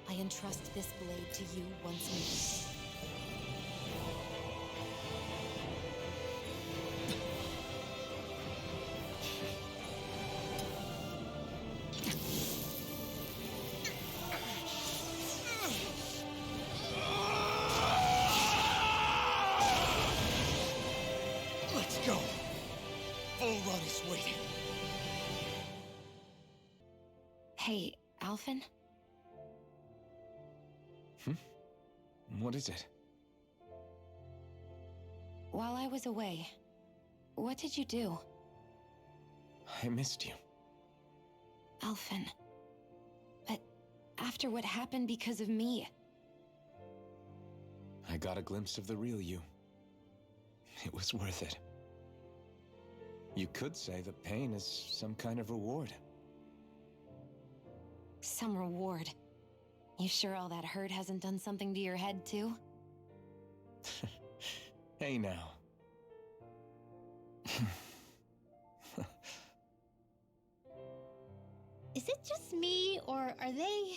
Speaker 7: I entrust this blade to you once more.
Speaker 2: Let's go! Volron is waiting.
Speaker 7: Hey, Alphen?
Speaker 2: What is it?
Speaker 7: While I was away, what did you do?
Speaker 2: I missed you.
Speaker 7: Alphen. But after what happened because of me,
Speaker 2: I got a glimpse of the real you. It was worth it. You could say the pain is some kind of reward.
Speaker 7: some reward. You sure all that hurt hasn't done something to your head, too?
Speaker 2: Hey now.
Speaker 4: Is it just me, or are they...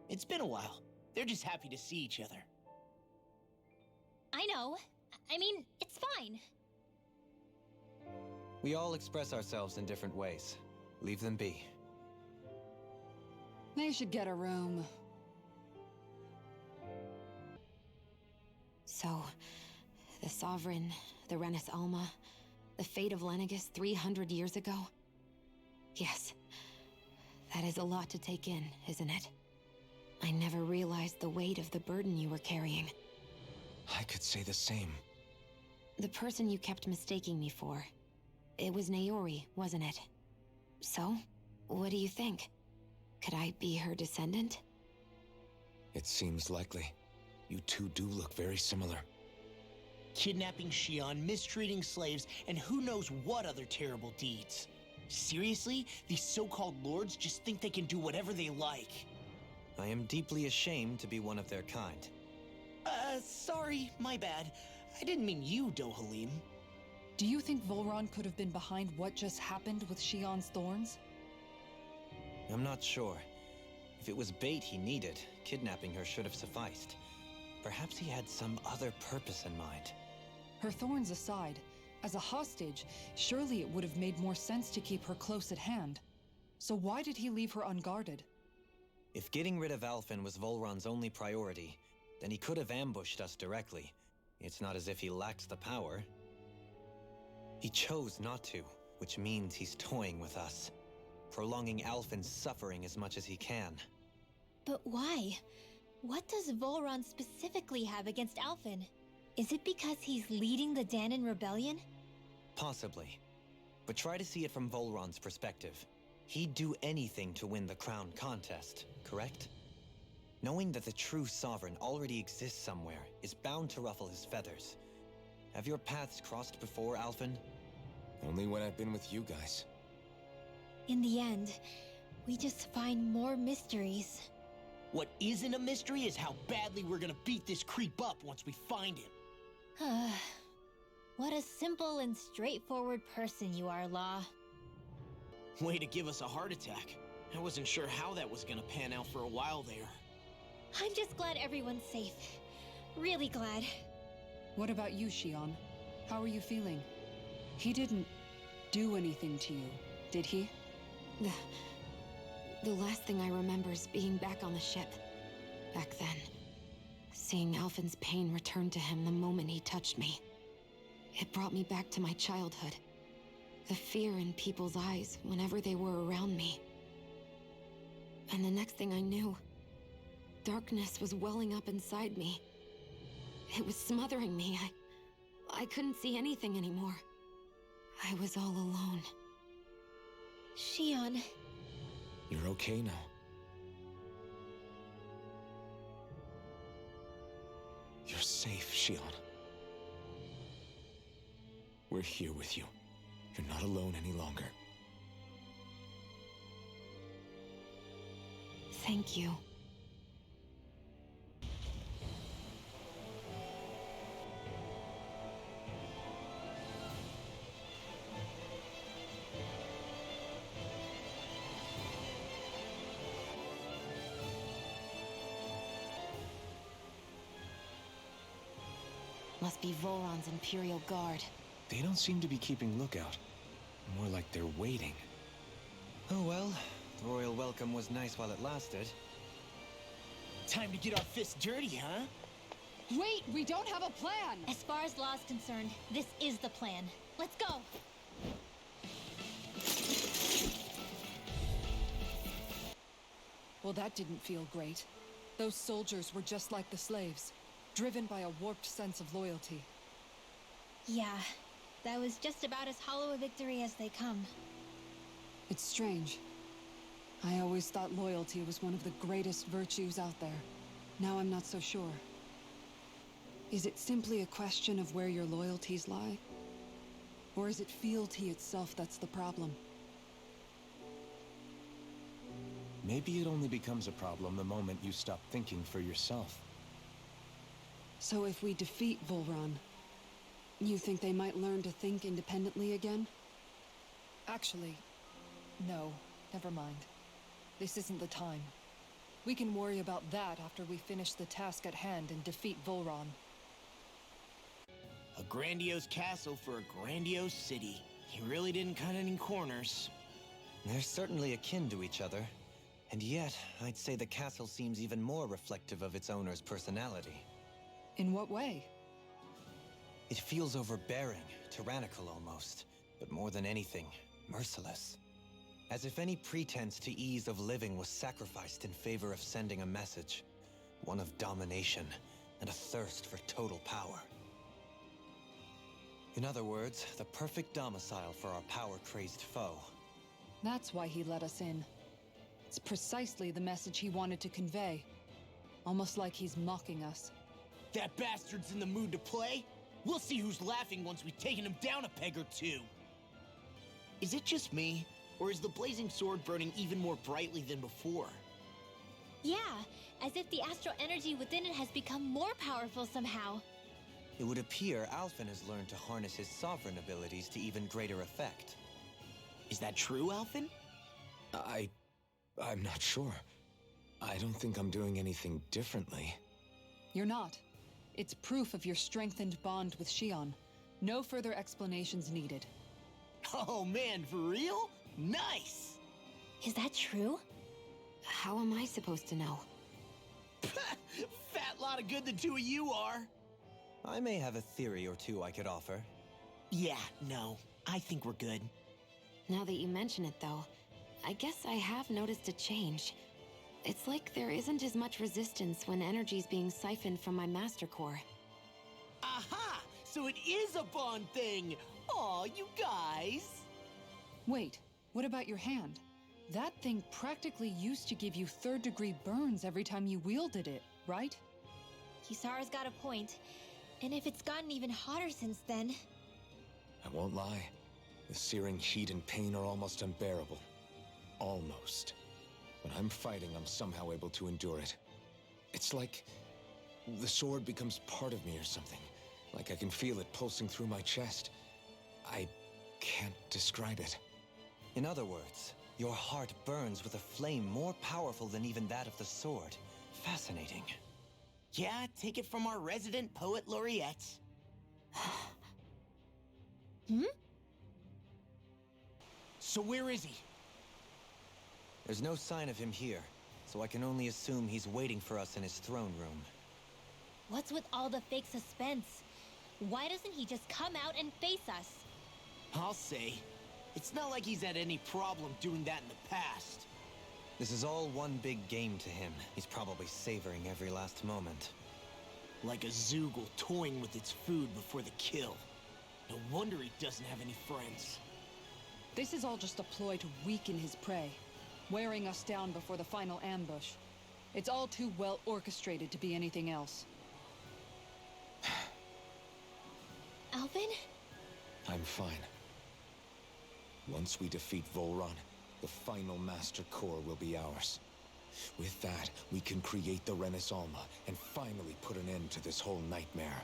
Speaker 5: It's been a while. They're just happy to see each other.
Speaker 4: I know. I mean, it's fine.
Speaker 1: We all express ourselves in different ways. Leave them be.
Speaker 3: They should get a room.
Speaker 7: So, the Sovereign, the Renis Alma, the fate of Lenegis 300 years ago? Yes. That is a lot to take in, isn't it? I never realized the weight of the burden you were carrying.
Speaker 2: I could say the same.
Speaker 7: The person you kept mistaking me for. It was Naori, wasn't it? So, what do you think? Could I be her descendant?
Speaker 2: It seems likely. You two do look very similar.
Speaker 5: Kidnapping Shion, mistreating slaves, and who knows what other terrible deeds. Seriously? These so-called lords just think they can do whatever they like.
Speaker 1: I am deeply ashamed to be one of their kind.
Speaker 5: Sorry, my bad. I didn't mean you, Dohalim.
Speaker 3: Do you think Volron could have been behind what just happened with Shion's thorns?
Speaker 1: I'm not sure. If it was bait he needed, kidnapping her should have sufficed. Perhaps he had some other purpose in mind.
Speaker 3: Her thorns aside, as a hostage, surely it would have made more sense to keep her close at hand. So why did he leave her unguarded?
Speaker 1: If getting rid of Alphen was Volron's only priority, then he could have ambushed us directly. It's not as if he lacks the power. He chose not to, which means he's toying with us, prolonging Alphen's suffering as much as he can.
Speaker 4: But why? What does Volron specifically have against Alphen? Is it because he's leading the Danon rebellion?
Speaker 1: Possibly. But try to see it from Volron's perspective. He'd do anything to win the crown contest, correct? Knowing that the true Sovereign already exists somewhere is bound to ruffle his feathers. Have your paths crossed before, Alphen?
Speaker 2: Only when I've been with you guys.
Speaker 4: In the end, we just find more mysteries.
Speaker 5: What isn't a mystery is how badly we're gonna beat this creep up once we find him.
Speaker 4: What a simple and straightforward person you are, Law.
Speaker 5: Way to give us a heart attack. I wasn't sure how that was gonna pan out for a while there.
Speaker 4: I'm just glad everyone's safe. Really glad.
Speaker 3: What about you, Shion? How are you feeling? He didn't do anything to you, did he?
Speaker 7: The last thing I remember is being back on the ship. Back then. Seeing Alphen's pain return to him the moment he touched me. It brought me back to my childhood. The fear in people's eyes whenever they were around me. And the next thing I knew, darkness was welling up inside me. It was smothering me. I couldn't see anything anymore. I was all alone.
Speaker 4: Shion,
Speaker 2: You're okay now. You're safe, Shion. We're here with you. You're not alone any longer.
Speaker 7: Thank you. Must be Volron's Imperial Guard.
Speaker 2: They don't seem to be keeping lookout. More like they're waiting.
Speaker 1: Oh well, the royal welcome was nice while it lasted.
Speaker 5: Time to get our fists dirty, huh?
Speaker 3: Wait, we don't have a plan!
Speaker 4: as far as law's concerned, this is the plan. Let's go!
Speaker 3: Well, that didn't feel great. Those soldiers were just like the slaves, driven by a warped sense of loyalty.
Speaker 4: Yeah, that was just about as hollow a victory as they come.
Speaker 3: It's strange. I always thought loyalty was one of the greatest virtues out there. Now I'm not so sure. Is it simply a question of where your loyalties lie? Or is it fealty itself that's the problem?
Speaker 2: Maybe it only becomes a problem the moment you stop thinking for yourself.
Speaker 3: So if we defeat Volron, you think they might learn to think independently again? Actually, no. Never mind. This isn't the time. We can worry about that after we finish the task at hand and defeat Volron.
Speaker 5: A grandiose castle for a grandiose city. He really didn't cut any corners.
Speaker 1: They're certainly akin to each other. And yet, I'd say the castle seems even more reflective of its owner's personality.
Speaker 3: In what way?
Speaker 1: It feels overbearing, tyrannical almost, but more than anything, merciless. As if any pretense to ease of living was sacrificed in favor of sending a message. One of domination and a thirst for total power. In other words, the perfect domicile for our power-crazed foe.
Speaker 3: That's why he let us in. It's precisely the message he wanted to convey. Almost like he's mocking us.
Speaker 5: That bastard's in the mood to play? We'll see who's laughing once we've taken him down a peg or two. Is it just me, or is the blazing sword burning even more brightly than before?
Speaker 4: Yeah, as if the astral energy within it has become more powerful somehow.
Speaker 1: It would appear Alphen has learned to harness his sovereign abilities to even greater effect.
Speaker 5: Is that true, Alphen?
Speaker 2: I'm not sure. I don't think I'm doing anything differently.
Speaker 3: You're not. It's proof of your strengthened bond with Shion. No further explanations needed.
Speaker 5: Oh man, for real? Nice!
Speaker 4: Is that true?
Speaker 7: How am I supposed to know?
Speaker 5: Fat lot of good the two of you are.
Speaker 1: I may have a theory or two I could offer.
Speaker 5: Yeah, no, I think we're good.
Speaker 7: Now that you mention it, though, I guess I have noticed a change. It's like there isn't as much resistance when energy's being siphoned from my Master Core.
Speaker 5: Aha! So it is a Bond thing! Aw, you guys!
Speaker 3: Wait, what about your hand? That thing practically used to give you third-degree burns every time you wielded it, right?
Speaker 4: Kisara's got a point. And if it's gotten even hotter since then...
Speaker 2: I won't lie. The searing heat and pain are almost unbearable. Almost. When I'm fighting, I'm somehow able to endure it. It's like the sword becomes part of me or something. Like I can feel it pulsing through my chest. I can't describe it.
Speaker 1: In other words, your heart burns with a flame more powerful than even that of the sword. Fascinating.
Speaker 5: Yeah, take it from our resident poet laureate. So where is he?
Speaker 1: There's no sign of him here, so I can only assume he's waiting for us in his throne room.
Speaker 4: What's with all the fake suspense? Why doesn't he just come out and face us?
Speaker 5: I'll say. It's not like he's had any problem doing that in the past.
Speaker 1: This is all one big game to him. He's probably savoring every last moment.
Speaker 5: Like a Zoogle toying with its food before the kill. No wonder he doesn't have any friends.
Speaker 3: This is all just a ploy to weaken his prey, wearing us down before the final ambush. It's all too well orchestrated to be anything else.
Speaker 4: Alvin?
Speaker 2: I'm fine. Once we defeat Volron, the final Master Core will be ours. With that, we can create the Renaissance and finally put an end to this whole nightmare.